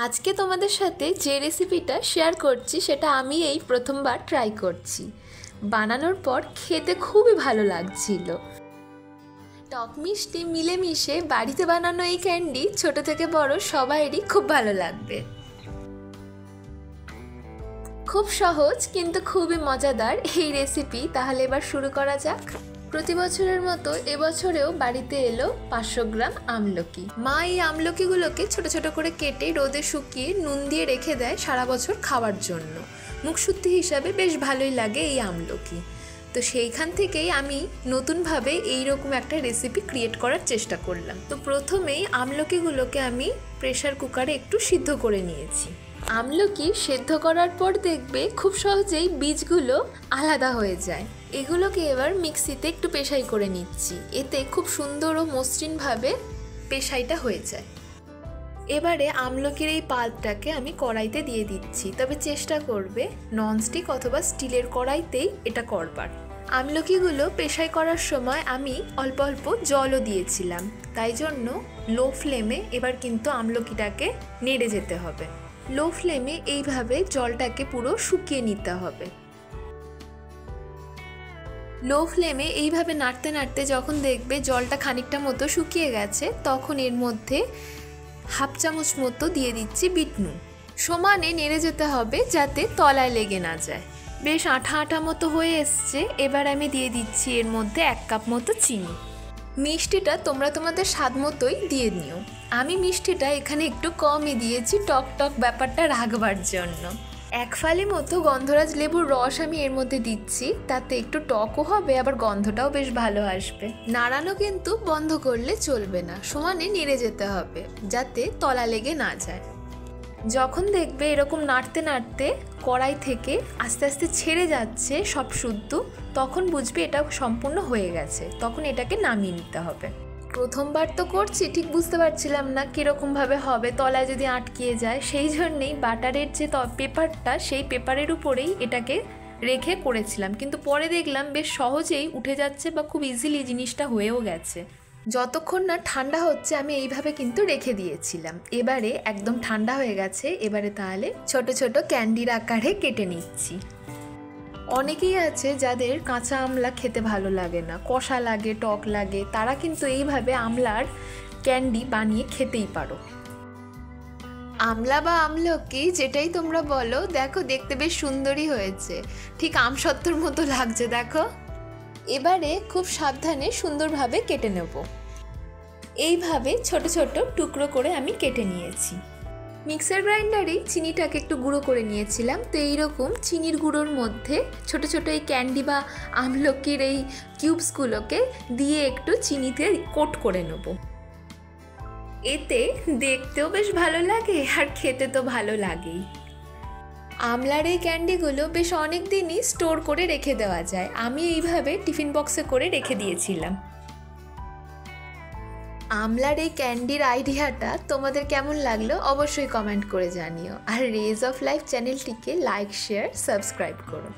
আজকে তোমাদের সাথে যে রেসিপিটা শেয়ার করছি সেটা আমি এই প্রথমবার ট্রাই করছি। বানানোর পর খেতে খুবই ভালো লাগছিল। টক মিষ্টি মিলেমিশে বাড়িতে বানানো এই ক্যান্ডি ছোট থেকে বড় সবাইরই খুব ভালো লাগবে। খুব সহজ কিন্তু খুবই মজাদার এই রেসিপি। তাহলে এবার শুরু করা যাক। প্রতি বছরের মতো এবছরেও বাড়িতে এলো 500 গ্রাম আমলকি। মা এই আমলকিগুলোকে ছোট ছোট করে কেটে রোদে শুকিয়ে নুন দিয়ে রেখে দেয় সারা বছর খাওয়ার জন্য। মুখশুদ্ধি হিসাবে বেশ ভালোই লাগে এই আমলকি। তো সেইখান থেকেই আমি নতুনভাবে এইরকম একটা রেসিপি ক্রিয়েট করার চেষ্টা করলাম। তো প্রথমেই আমলকিগুলোকে আমি প্রেসার কুকারে একটু সিদ্ধ করে নিয়েছি। আমলকি সেদ্ধ করার পর দেখবে খুব সহজেই বীজগুলো আলাদা হয়ে যায়। এগুলোকে এবার মিক্সিতে একটু পেশাই করে নিচ্ছি। এতে খুব সুন্দর ও মসৃণভাবে পেশাইটা হয়ে যায়। এবারে আমলকির এই পাল্পটাকে আমি কড়াইতে দিয়ে দিচ্ছি, তবে চেষ্টা করবে ননস্টিক অথবা স্টিলের কড়াইতেই এটা করবার। আমলকিগুলো পেশাই করার সময় আমি অল্প অল্প জলও দিয়েছিলাম, তাই জন্য লো ফ্লেমে এবার কিন্তু আমলকিটাকে নেড়ে যেতে হবে। লো ফ্লেমে এইভাবে জলটাকে পুরো শুকিয়ে নিতে হবে। লো ফ্লেমে এইভাবে নাড়তে নাড়তে যখন দেখবে জলটা খানিকটা মতো শুকিয়ে গেছে, তখন এর মধ্যে হাফ চামচ মতো দিয়ে দিচ্ছি বিট নুন। সমানে নেড়ে যেতে হবে যাতে তলায় লেগে না যায়। বেশ আঠা আঠা মতো হয়ে এসছে। এবার আমি দিয়ে দিচ্ছি এর মধ্যে 1 কাপ মতো চিনি। মিষ্টিটা তোমরা তোমাদের স্বাদ মতোই দিয়ে নিও। আমি মিষ্টিটা এখানে একটু কমই দিয়েছি টক টক ব্যাপারটা রাখবার জন্য। 1 ফালি মতো গন্ধরাজ লেবুর রস আমি এর মধ্যে দিচ্ছি, তাতে একটু টকও হবে আবার গন্ধটাও বেশ ভালো আসবে। নাড়ানো কিন্তু বন্ধ করলে চলবে না, সমানে নেড়ে যেতে হবে যাতে তলা লেগে না যায়। যখন দেখবে এরকম নাড়তে নাড়তে কড়াই থেকে আস্তে আস্তে ছেড়ে যাচ্ছে সব শুদ্ধ, তখন বুঝবে এটা সম্পূর্ণ হয়ে গেছে। তখন এটাকে নামিয়ে নিতে হবে। প্রথমবার তো করছি, ঠিক বুঝতে পারছিলাম না কীরকমভাবে হবে, তলায় যদি আটকিয়ে যায়। সেই জন্যেই বাটারের যে পেপারটা সেই পেপারের উপরেই এটাকে রেখে করেছিলাম, কিন্তু পরে দেখলাম বেশ সহজেই উঠে যাচ্ছে বা খুব ইজিলি জিনিসটা হয়েও গেছে। যতক্ষণ না ঠান্ডা হচ্ছে আমি এইভাবে কিন্তু রেখে দিয়েছিলাম। এবারে একদম ঠান্ডা হয়ে গেছে। এবারে তাহলে ছোট ছোট ক্যান্ডির আকারে কেটে নিচ্ছি। অনেকেই আছে যাদের কাঁচা আমলা খেতে ভালো লাগে না, কষা লাগে, টক লাগে, তারা কিন্তু এইভাবে আমলার ক্যান্ডি বানিয়ে খেতেই পারো। আমলা বা আমলকি যেটাই তোমরা বলো, দেখো দেখতে বেশ সুন্দরই হয়েছে, ঠিক আমসত্ত্বর মতো লাগছে দেখো। এবারে খুব সাবধানে সুন্দরভাবে কেটে নেব। এইভাবে ছোট ছোট টুকরো করে আমি কেটে নিয়েছি। মিক্সার গ্রাইন্ডারেই চিনিটাকে একটু গুঁড়ো করে নিয়েছিলাম। তো এইরকম চিনির গুঁড়োর মধ্যে ছোট ছোট এই ক্যান্ডি বা আমলকির এই কিউবসগুলোকে দিয়ে একটু চিনিতে কোট করে নেব। এতে দেখতেও বেশ ভালো লাগে আর খেতে তো ভালো লাগেই। আমলার এই ক্যান্ডিগুলো বেশ অনেক দিনই স্টোর করে রেখে দেওয়া যায়। আমি এইভাবে টিফিন বক্সে করে রেখে দিয়েছিলাম। আমলার এই ক্যান্ডির আইডিয়াটা তোমাদের কেমন লাগলো অবশ্যই কমেন্ট করে জানিও। আর রেজ অফ লাইফ চ্যানেলটিকে লাইক, শেয়ার, সাবস্ক্রাইব করো।